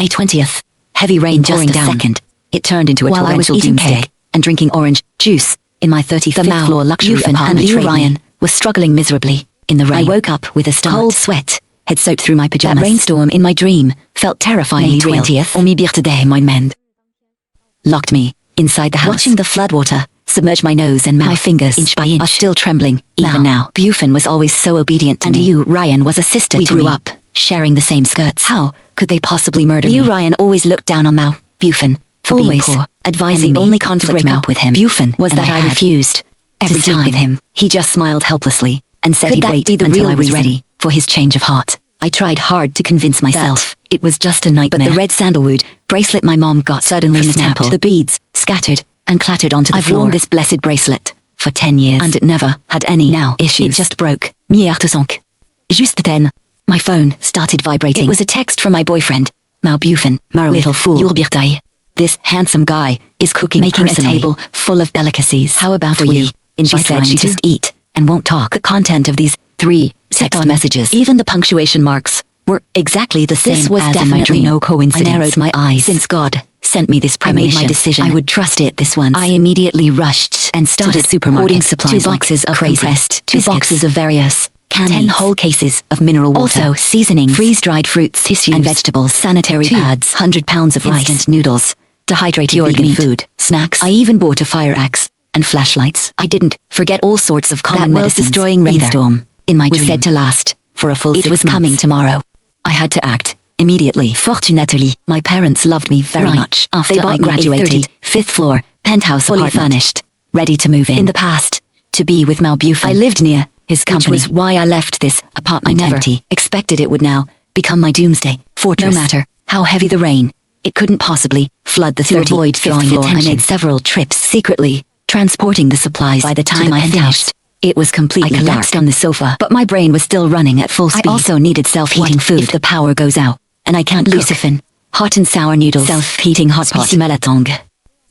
May 20th. Heavy rain pouring down. Second, it turned into a While I was torrential eating doomsday cake and drinking orange juice in my 35th floor luxury apartment. And Liu Ryan was struggling miserably in the rain. I woke up with a start. Cold sweat had soaked through my pajamas. That rainstorm in my dream felt terrifyingly real. May 20th. On today, my men locked me inside the house. Watching the floodwater submerge my nose and mouth. My fingers, inch by inch, are still trembling even now. Bufin was always so obedient to me. And Liu Ryan was a sister to me. We grew up sharing the same skirts. How could they possibly murder me? Liu Ryan always looked down on Mao Bufin for being poor, advising me only conflict to break up with him. Bufin was that I refused every time with him. He just smiled helplessly and said he'd wait until I was ready for his change of heart. I tried hard to convince myself it was just a nightmare. But the red sandalwood bracelet my mom got suddenly snapped. The beads scattered and clattered onto the floor. I've worn this blessed bracelet for 10 years and it never had any issues. It just broke. Juste then, my phone started vibrating. It was a text from my boyfriend, Mao Bufin. Little fool. Your birthday. This handsome guy is cooking, making a table full of delicacies. How about for you? And she said she just eat and won't talk. The content of these 3 text messages, even the punctuation marks, were exactly the same. This was as definitely in my dream. No coincidence. I narrowed my eyes. Since God sent me this premonition, I made my decision. I would trust it this once. I immediately rushed and started to the supermarket. Hoarding supplies 2 boxes of compressed, 2 boxes of various candies, 10 whole cases of mineral water, also seasoning, freeze-dried fruits, tissues and vegetables, sanitary pads, 100 pounds of rice, instant noodles, dehydrated vegan food, snacks. I even bought a fire axe and flashlights. I didn't forget all sorts of common medicines. Destroying rainstorm in my dream was said to last for a full 6 months. It was coming tomorrow. I had to act immediately. Fortunately, my parents loved me very much. After I graduated, 5th floor, penthouse apartment, furnished, ready to move in. In the past, to be with Mao Bufin. I lived near his company, which was why I left this apartment empty. Expected it would now become my doomsday fortress. No matter how heavy the rain, it couldn't possibly flood the 35th floor. I made several trips secretly, transporting the supplies. By the time I finished, it was completely dark. I collapsed on the sofa, but my brain was still running at full speed. I also needed self-heating food. If the power goes out, and I can't lucifin, hot and sour noodles, self-heating hot pot.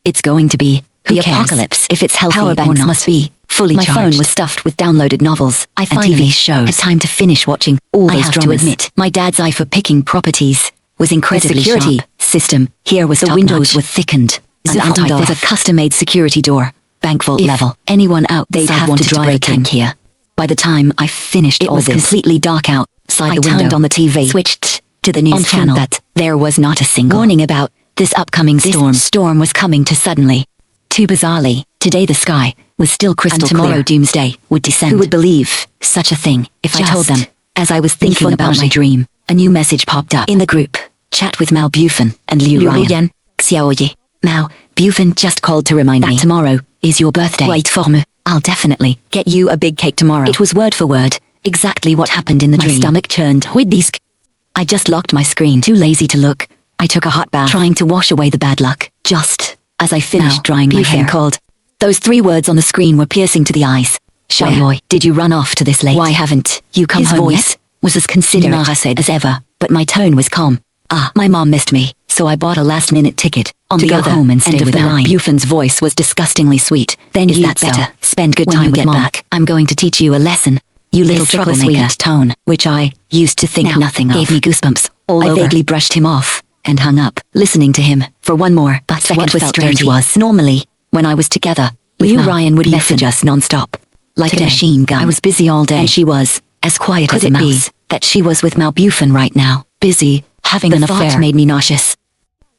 It's going to be the apocalypse. If it's healthy or not, must be fully charged. My phone was stuffed with downloaded novels. I finally TV shows. Had time to finish watching all those dramas. I have to admit, my dad's eye for picking properties was incredibly sharp. The security system here was the windows were thickened and anti with a custom-made security door, bank vault level. Anyone outside wanted to break in here. By the time I finished all this, it was completely dark outside the window. I turned on the TV, switched to the news channel. That there was not a single warning about this upcoming storm. This storm was coming too suddenly, too bizarrely. Today the sky was still crystal clear. And tomorrow doomsday would descend. Who would believe such a thing if I told them? As I was thinking about my dream, a new message popped up in the group chat with Mao Bufin and Liu Ryan. Xiaoye. Mao Bufin just called to remind me tomorrow is your birthday. Wait for me. I'll definitely get you a big cake tomorrow. It was word for word exactly what happened in the dream. My stomach churned with these. I just locked my screen, too lazy to look. I took a hot bath, trying to wash away the bad luck. Just as I finished drying my hair, called. Those 3 words on the screen were piercing to the eyes. Xiaoye, did you run off to this late? Why haven't you come home yet? His voice was as considerate as ever, but my tone was calm. My mom missed me, so I bought a last-minute ticket to go home and stay with the line. Bufin's voice was disgustingly sweet. Then you'd better spend good time with Mom. I'm going to teach you a lesson. You little troublemaker. Sweet tone, which I used to think nothing of, gave me goosebumps all over. I vaguely brushed him off and hung up, listening to him for one more. But what was strange was, normally, when I was together, Liu Ryan would message us non-stop, like a machine gun. I was busy all day, and she was as quiet as a mouse. That she was with Mao Bufin right now, busy having an affair, made me nauseous.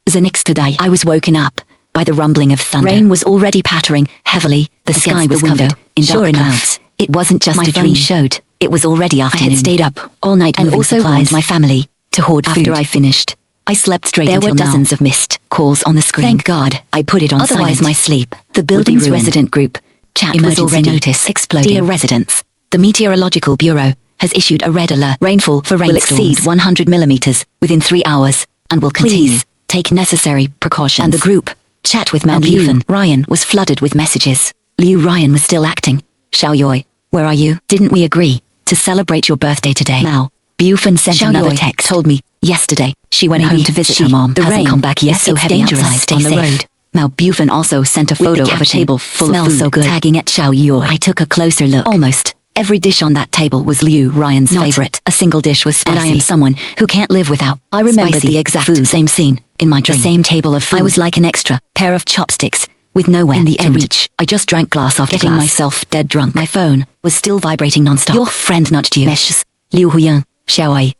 The next day, I was woken up by the rumbling of thunder. Rain was already pattering heavily. The sky was covered in dark clouds. It wasn't just a dream. Showed it was already afternoon. I had stayed up all night and also warned my family to hoard food. After I finished, I slept straight until now. There were dozens of missed calls on the screen. Thank God I put it on silent. Otherwise my sleep. The building's resident group chat was already notice exploding. Dear residents, the Meteorological Bureau has issued a red alert. Rainfall for rainstorms will exceed 100 millimeters within 3 hours and will continue. Please take necessary precautions. And the group chat with Mao Bufin Ryan was flooded with messages. Liu Ryan was still acting. Xiaoye, where are you? Didn't we agree to celebrate your birthday today? Mao Bufin sent another text. Told me yesterday she went home to visit her mom. The rain come back yet. So heavy outside on the road. Mao Bufin also sent a photo of a table full of food, so good. Tagging at Xiaoye. I took a closer look. Almost Every dish on that table was Liu Ryan's favorite. A single dish was spicy. And I am someone who can't live without. I remember the exact same scene in my dream. The same table of food. I was like an extra pair of chopsticks with nowhere in the to reach. I just drank glass after getting myself dead drunk. My phone was still vibrating non-stop. Your friend nudged you. Meshes. Liu Huyan, Xiaoai.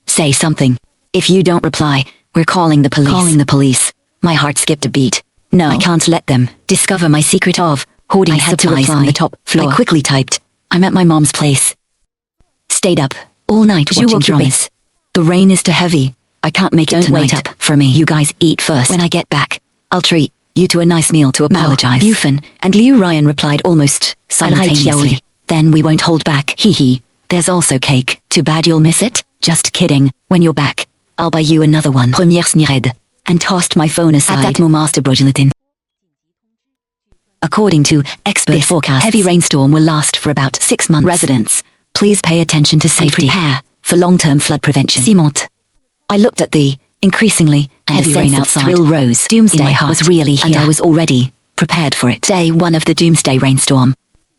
Say something. If you don't reply, we're calling the police. Calling the police. My heart skipped a beat. No, I can't let them discover my secret of hoarding supplies on the top floor. I quickly typed, I'm at my mom's place. Stayed up all night watching dramas. The rain is too heavy. I can't make it tonight. Wait up for me. You guys eat first. When I get back, I'll treat you to a nice meal to apologize. Bufin and Liu Ryan replied almost simultaneously. Then we won't hold back. Hee hee. There's also cake. Too bad you'll miss it. Just kidding. When you're back, I'll buy you another one. Première snirade. And tossed my phone aside. At that master brojulatin. According to expert forecasts, heavy rainstorm will last for about 6 months. Residents, please pay attention to safety. Prepare for long-term flood prevention. Ciment. I looked at the increasingly heavy rain outside. Thrill rose. Doomsday was really here, and I was already prepared for it. Day 1 of the Doomsday rainstorm.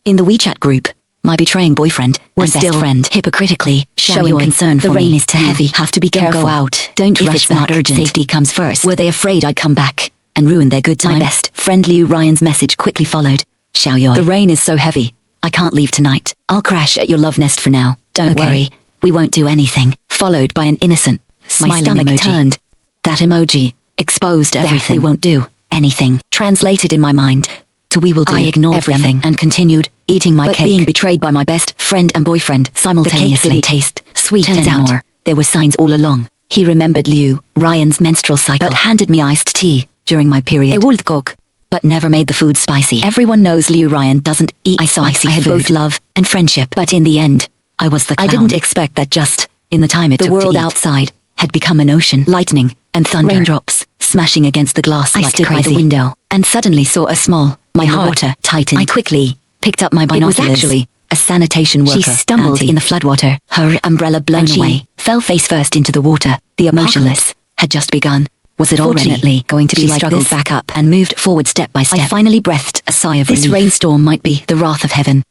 In the WeChat group, my betraying boyfriend was still friend hypocritically showing concern for me. The rain is too heavy. Have to be careful. Go out. Don't if it's not urgent. Safety comes first. Were they afraid I'd come back and ruin their good time? My best friend Liu Ryan's message quickly followed. Xiaoyoi. The rain is so heavy. I can't leave tonight. I'll crash at your love nest for now. Don't worry. We won't do anything. Followed by an innocent my stomach emoji. Turned. That emoji exposed everything. We won't do anything. Translated in my mind to we will do. I ignored everything and continued eating my cake. Being betrayed by my best friend and boyfriend simultaneously. The cake didn't taste sweet anymore. There were signs all along. He remembered Liu Ryan's menstrual cycle, but handed me iced tea during my period. They would cook, but never made the food spicy. Everyone knows Liu Ryan doesn't eat spicy. I had both love and friendship, but in the end, I was the clown. I didn't expect that just in the time it took to eat. The world outside had become an ocean. Lightning and thunder. Raindrops smashing against the glass like crazy. I stood by the window and suddenly saw a small, my heart tightened. I quickly picked up my binoculars. It was actually a sanitation worker. She stumbled in the floodwater, her umbrella blown away, fell face first into the water. The apocalypse had just begun. Was it already going to be like this? Back up and moved forward step by step. I finally breathed a sigh of relief. This rainstorm might be the wrath of heaven,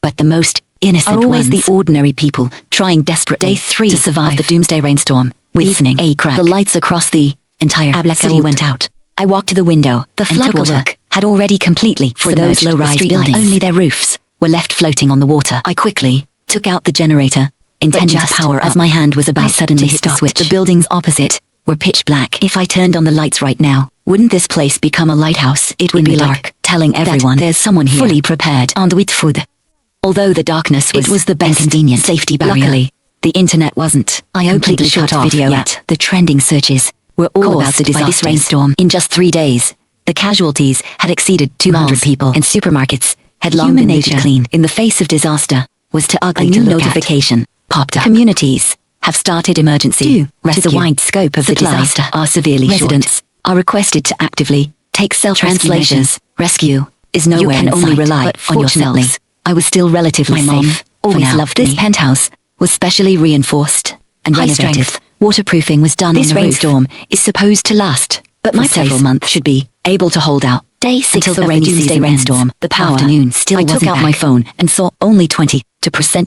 but the most innocent are always the ordinary people trying desperately. Day 3 to survive the Doomsday rainstorm. With evening a crack, the lights across the entire city went out. I walked to the window. The flood water had already completely for those low-rise buildings. Only their roofs were left floating on the water. I quickly took out the generator, intending to power as my hand was about suddenly hit the switch. The buildings opposite were pitch black. If I turned on the lights right now, wouldn't this place become a lighthouse? It would be dark, telling everyone there's someone here fully prepared and with food. Although the darkness was the best convenient safety barrier. Luckily, the internet wasn't. I completely shut off video yet. The trending searches were all about the disaster. By this rainstorm. In just 3 days, the casualties had exceeded 200 people, and supermarkets had long been looted clean. In the face of disaster was too ugly to look at. Notification popped up. Communities have started emergency rescue. To the wide scope of the disaster are severely short. Residents are requested to actively take self-rescue measures. Rescue is nowhere in sight. You can only rely on yourselves. I was still relatively safe. Always loved this penthouse was specially reinforced and renovated. Waterproofing was done. This rainstorm is supposed to last, but my several months should be able to hold out. Day 6 until the rainy season rainstorm. The power afternoon still I took out my phone and saw only 22%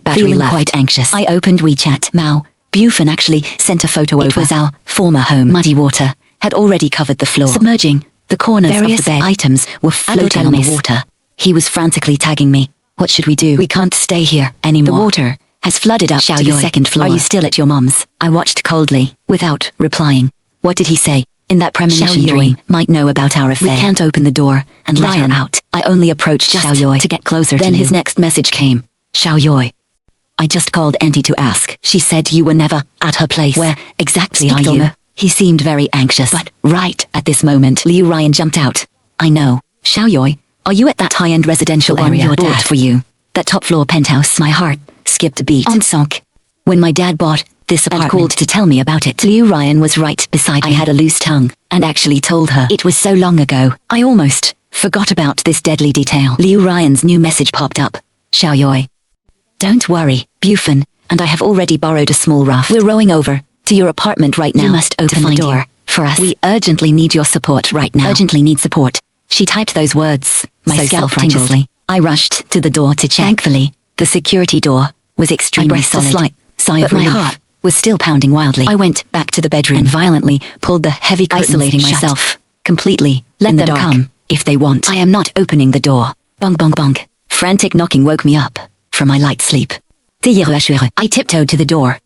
battery feeling left. Quite anxious. I opened WeChat. Mao Bufin actually sent a photo over. It was our former home. Muddy water had already covered the floor, submerging the corners of the bed. Items were floating on the water. He was frantically tagging me. What should we do? We can't stay here anymore. The water has flooded up to the second floor. Are you still at your mom's? I watched coldly, without replying. What did he say? In that premonition dream, might know about our affair. We can't open the door and let her out. I only approached Xiaoyoi to get closer to you. Then his next message came. Xiaoyoi. I just called Auntie to ask. She said you were never at her place. Where exactly are you? He seemed very anxious. But right at this moment, Liu Ryan jumped out. I know. Xiaoyoi, are you at that high-end residential area I bought for you? That top-floor penthouse. My heart skipped a beat. On sunk. When my dad bought this apartment, called to tell me about it. Liu Ryan was right beside me. I had a loose tongue and actually told her it was so long ago. I almost forgot about this deadly detail. Liu Ryan's new message popped up. Xiaoyoi. Don't worry, Bufin, and I have already borrowed a small raft. We're rowing over to your apartment right now. You must open the door for us. We urgently need your support right now. Urgently need support. She typed those words myself self-righteously. I rushed to the door to check. Thankfully, the security door was extremely solid. A slight sigh of relief. My heart was still pounding wildly. I went back to the bedroom and violently pulled the heavy curtains, isolating myself completely. Let them come if they want. I am not opening the door. Bong bong bong. Frantic knocking woke me up from my light sleep. I tiptoed to the door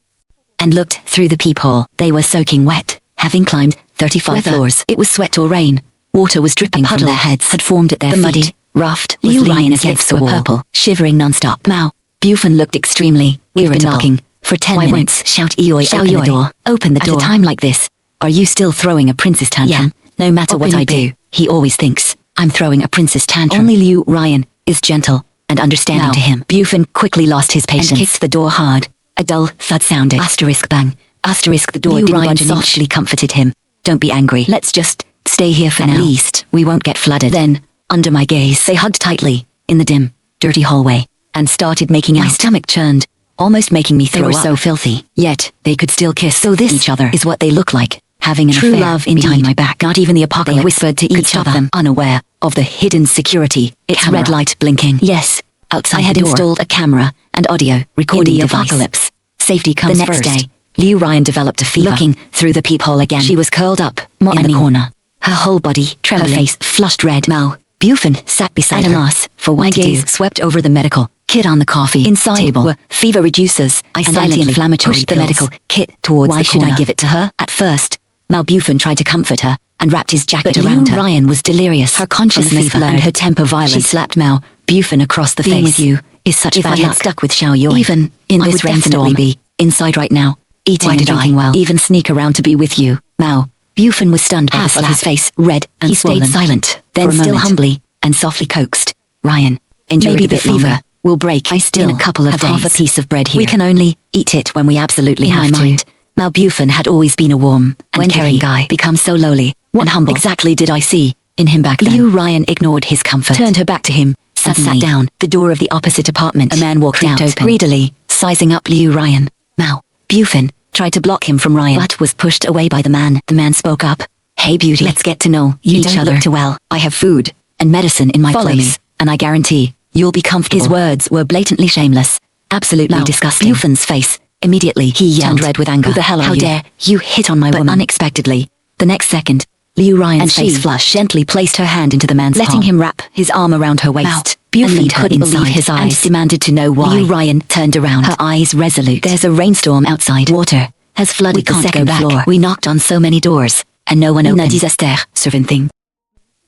and looked through the peephole. They were soaking wet, having climbed 35 floors. It was sweat or rain. Water was dripping from their heads, had formed at their feet. The muddy raft was leaning against the wall, purple, shivering non-stop. Mao Bufan looked extremely irritable. For 10 minutes, shout Eoi, open the door. Open the door. At a time like this, are you still throwing a princess tantrum? Yeah. No matter what I do, he always thinks I'm throwing a princess tantrum. Only Liu Ryan is gentle and understanding to him. Bufan quickly lost his patience and kicked the door hard. A dull thud sounded. Asterisk bang. Asterisk the door. Liu Ryan softly comforted him. Don't be angry. Let's just stay here for now. At least we won't get flooded. Then, under my gaze, they hugged tightly in the dim, dirty hallway and started making out. My stomach churned, almost making me throw up. They were so filthy, yet they could still kiss. So this each other is what they look like, having an true love behind my back. Not even the apocalypse. They whispered to each other, them unaware of the hidden security. Its red light blinking. Yes, outside I had installed a camera and audio recording device. Apocalypse. Safety comes first. The next day, Liu Ryan developed a fever. Looking through the peephole again, she was curled up in the corner, her whole body trembling, her face flushed red. Mao Bufan sat beside her. Loss for what to do. Swept over the medical kit on the coffee inside table were fever reducers. I silently pushed the medical kit towards the corner. Why should I give it to her? At first, Mao Bufan tried to comfort her and wrapped his jacket around her. Ryan was delirious, her consciousness blurred and her temper violent. She slapped Mao Bufan across the face. Being with you is such bad luck. If I had stuck with Xiao Yoi, even in this rainstorm, be inside right now, eating and drinking well. Even sneak around to be with you. Mao Bufan was stunned by the slap. His face red and swollen. He stayed silent, then still humbly and softly coaxed, Ryan, enjoy maybe the fever will break. I still in a couple of have days. Half a piece of bread here. We can only eat it when we absolutely have to. Mao Bufan had always been a warm and caring guy, become so lowly and humble. Exactly did I see in him back then? Liu Ryan ignored his comfort, turned her back to him, and sat down. The door of the opposite apartment, a man walked out open, greedily sizing up Liu Ryan. Mao Bufan tried to block him from Ryan, but was pushed away by the man. The man spoke up. Hey beauty, let's get to know each other. Look too well. I have food and medicine in my place, and I guarantee you'll be comfortable. His words were blatantly shameless, absolutely disgusting. Bufan's face, immediately he turned red with anger. Who the hell are you? How dare you hit on my woman? Unexpectedly, the next second, Liu Ryan's face flushed, gently placed her hand into the man's palm, letting him wrap his arm around her waist. Bufan couldn't believe his eyes and demanded to know why. Liu Ryan turned around, her eyes resolute. There's a rainstorm outside. Water has flooded the second floor. We knocked on so many doors, and no one opened. The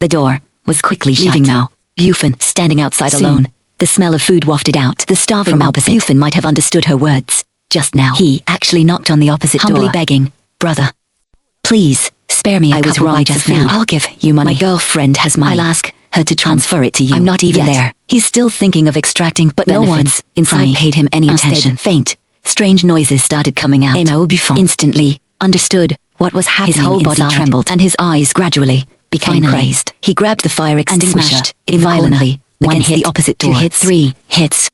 door was quickly shut. Leaving Mao Bufan standing outside alone. The smell of food wafted out. The starving from opposite Bufan might have understood her words. Just now, he actually knocked on the opposite door, humbly begging, "Brother, please spare me. I was wrong just now. I'll give you money. My girlfriend has money. I'll ask her to transfer it to you. I'm not even there." He's still thinking of extracting, but no one inside paid him any attention. Faint, strange noises started coming out. Bufan instantly understood what was happening. His whole body trembled, and his eyes gradually became crazed. He grabbed the fire extinguisher violently against the opposite door. 2 hits, 3 hits.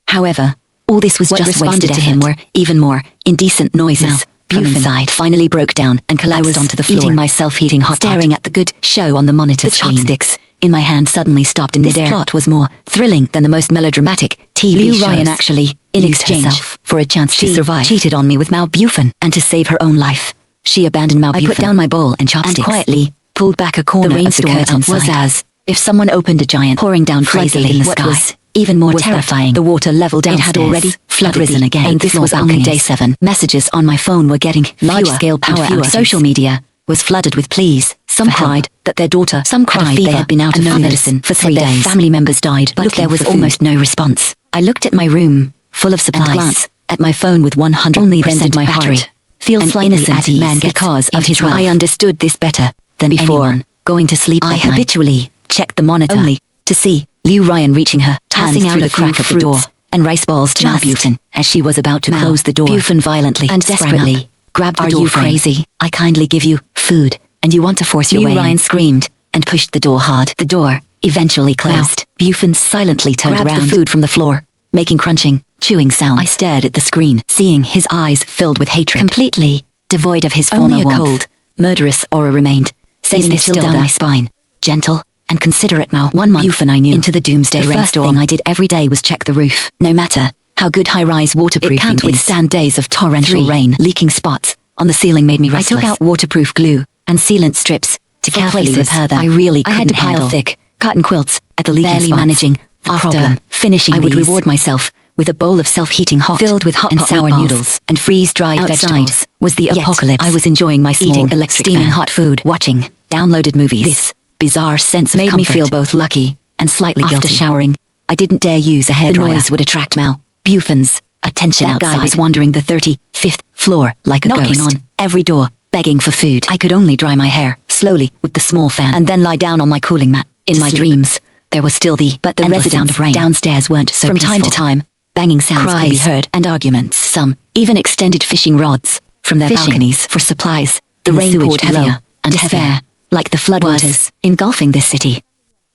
However, all this was just wasted to him were even more indecent noises. Bufan finally broke down and collapsed onto the floor. Eating my self-heating hot pot, staring at the good show on the monitor screen. The chopsticks in my hand suddenly stopped in midair. This plot was more thrilling than the most melodramatic TV shows. Liu Ryan actually, in exchange for a chance to survive, cheated on me with Mao Bufan, and to save her own life, she abandoned Mao Bufan. I put down my bowl and chopsticks and quietly pulled back a corner of the curtain. It was as if someone opened a giant pouring down crazily in the sky. What was even more terrifying, the water level downstairs. It had already risen again, and this was only day 7. Messages on my phone were getting large-scale power outs. Social media was flooded with pleas. Some cried that their daughter, some cried they had been out of medicine for 3 days. Family members died, but there was almost no response. I looked at my room, full of supplies, and glanced at my phone with 100% my battery. Feels like innocent man because of his wealth. I understood this better than before. Anyone. Going to sleep, I habitually checked the monitor only to see Liu Ryan reaching her, passing out the crack of the door, and rice balls to Mao Bufan as she was about to close the door. Bufan violently and desperately grabbed the door. Are you crazy? I kindly give you food, and you want to force your way in. Liu Ryan screamed and pushed the door hard. The door eventually closed. Bufan silently turned around, the food from the floor, making crunching, chewing sounds. I stared at the screen, seeing his eyes filled with hatred, completely devoid of his former warmth. Only a cold, murderous aura remained, sending a chill down my spine. Gentle, and considerate Mao. 1 month Bufan I knew into the Doomsday rainstorm. The first thing I did every day was check the roof. No matter how good high-rise waterproofing can't withstand days of torrential rain. Leaking spots on the ceiling made me restless. I took out waterproof glue and sealant strips to carefully repair them. I had to pile thick cotton quilts at the leaking spots. Managing the problem. Finishing I would reward myself with a bowl of self-heating hot filled with hot and sour noodles and freeze-dried vegetables. Was the apocalypse. I was enjoying my small electric steaming hot food, watching downloaded movies. This bizarre sense of made me feel both lucky and slightly guilty. After showering, I didn't dare use a hairdryer. The noise would attract Mao Bufan's attention outside. That guy was wandering the 35th floor like a ghost. Knocking on every door, begging for food. I could only dry my hair slowly with the small fan and then lie down on my cooling mat. In my dreams, there was still the residents of rain downstairs weren't so from peaceful. Time to time, banging sounds could be heard and arguments. Some even extended fishing rods from their balconies for supplies. The rain poured heavier and heavier, like the floodwaters engulfing this city.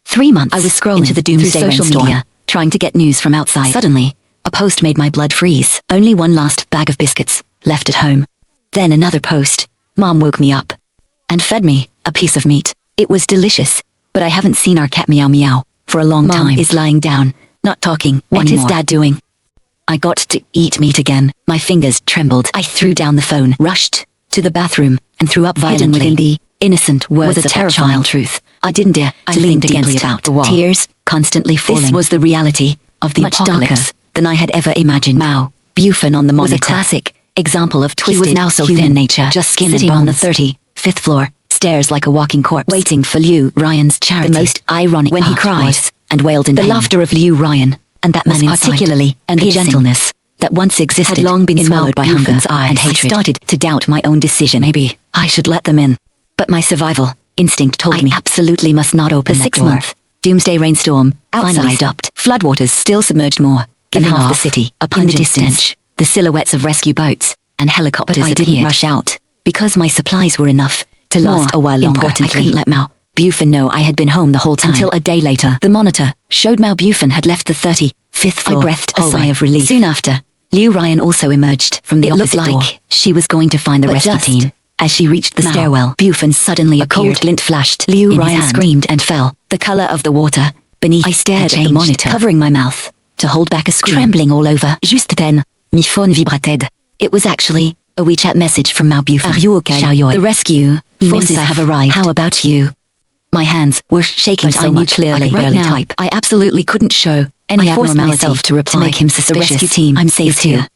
3 months I was scrolling into the Doomsday social media, trying to get news from outside. Suddenly, a post made my blood freeze. Only one last bag of biscuits left at home. Then another post. Mom woke me up and fed me a piece of meat. It was delicious, but I haven't seen our cat Meow Meow for a long time. Mom is lying down, not talking. What is Dad doing? I got to eat meat again. My fingers trembled. I threw down the phone, rushed to the bathroom, and threw up violently. Within the innocent words of that child truth. I didn't dare to lean deeply about the wall. Tears constantly falling. This was the reality of the apocalypse than I had ever imagined. Mao Bufan on the monitor was a classic example of twisted he was now so thin nature, just skin sitting and bones. On the 35th floor, stares like a walking corpse, waiting for Liu Ryan's charity. The most ironic when he cried and wailed in the laughter of Liu Ryan, and that man particularly, and the gentleness that once existed had long been swallowed by hunger and hatred. I started to doubt my own decision. Maybe I should let them in, but my survival instinct told me absolutely must not open the 6-month Doomsday rainstorm finally stopped. Floodwaters still submerged more than half the city. Up in the distance, the silhouettes of rescue boats and helicopters appeared. I didn't rush out because my supplies were enough to last a while longer. I couldn't let Mao Bufan know I had been home the whole time. Until a day later, the monitor showed Mao Bufan had left the 35th floor. I breathed a sigh of relief. Soon after, Liu Ryan also emerged from the opposite door. She was going to find the rescue team. As she reached the stairwell, Bufan suddenly appeared. A cold glint flashed. Liu Ryan screamed and fell. The color of the water beneath. I stared at the monitor, covering my mouth to hold back a scream. Trembling all over. Juste then, mi phone vibrated. It was actually a WeChat message from Mao Bufan. Are you okay? Xiaoyoi. The rescue forces have arrived. How about you? My hands were shaking so much clearly. I could barely type. I absolutely couldn't show any abnormality to reply. To make him suspicious. The rescue team, I'm safe here.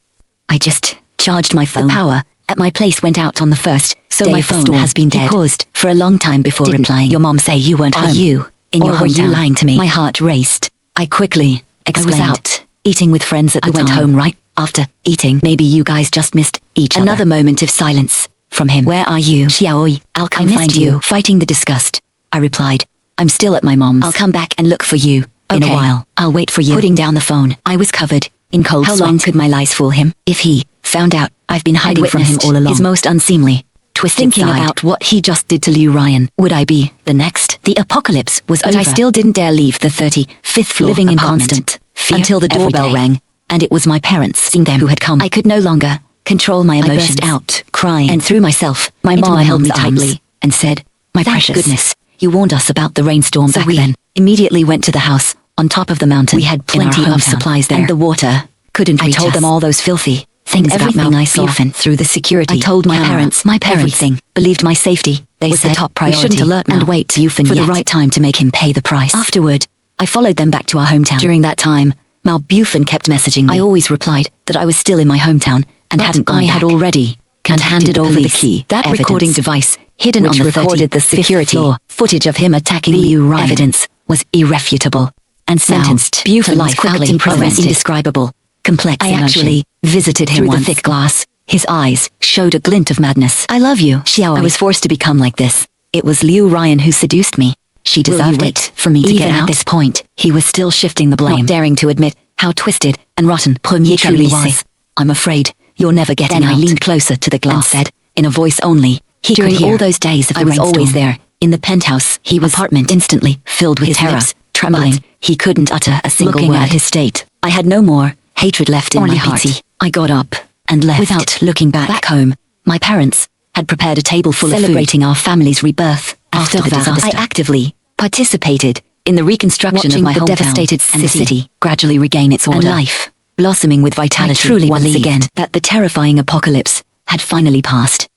I just charged my phone. The power at my place went out on the first, so my phone has been dead. He paused for a long time before replying. Your mom say you weren't home? Are you in your hometown? Were you lying to me? My heart raced. I quickly explained. I was out eating with friends at the time. I went home right after eating. Maybe you guys just missed each other. Another moment of silence from him. Where are you? Xiaoi, I'll come find you. Fighting the disgust, I replied. I'm still at my mom's. I'll come back and look for you. In a while. I'll wait for you. Putting down the phone, I was covered in cold sweat. How long could my lies fool him? If he found out I've been hiding from him all along. His most unseemly, twisted thinking about what he just did to Liu Ryan. Would I be the next? The apocalypse was over. I still didn't dare leave the 35th floor living in constant fear until the doorbell rang, and it was my parents seeing them who had come. I could no longer control my emotions. I burst out crying and threw myself. My mom held me tightly and said, "My precious goodness, you warned us about the rainstorm back then." Immediately went to the house on top of the mountain. We had plenty of supplies there, and the water couldn't reach us. I told them all those filthy things about Mao Bufan through the security. I told my parents everything. Believed my safety. They said the top priority. We shouldn't alert and wait Bufan for the right time to make him pay the price. Afterward, I followed them back to our hometown. During that time, Mao Bufan kept messaging me. I always replied that I was still in my hometown and hadn't gone back. I had already handed over the key. That recording device hidden on the recorded the security floor. Footage of him attacking Liu Ryan. Evidence was irrefutable and sentenced to life out in prison. Indescribable, complex emotion. I actually visited him through the thick glass. His eyes showed a glint of madness. I love you, Xiao. I was forced to become like this. It was Liu Ryan who seduced me. She deserved it for me to get out. At this point, he was still shifting the blame, not daring to admit how twisted and rotten he truly was. I'm afraid you're never getting out. I leaned closer to the glass and said, in a voice only he could hear. During all those days of the rainstorm, I was always there, in the penthouse, apartment instantly filled with terror, trembling. He couldn't utter a single word. At his state, I had no more hatred left in my heart. I got up and left without looking back. Back home, my parents had prepared a table full of food, celebrating our family's rebirth after the disaster. I actively participated in the reconstruction of my hometown, devastated and the city gradually regain its order and life, blossoming with vitality. I truly once again that the terrifying apocalypse had finally passed.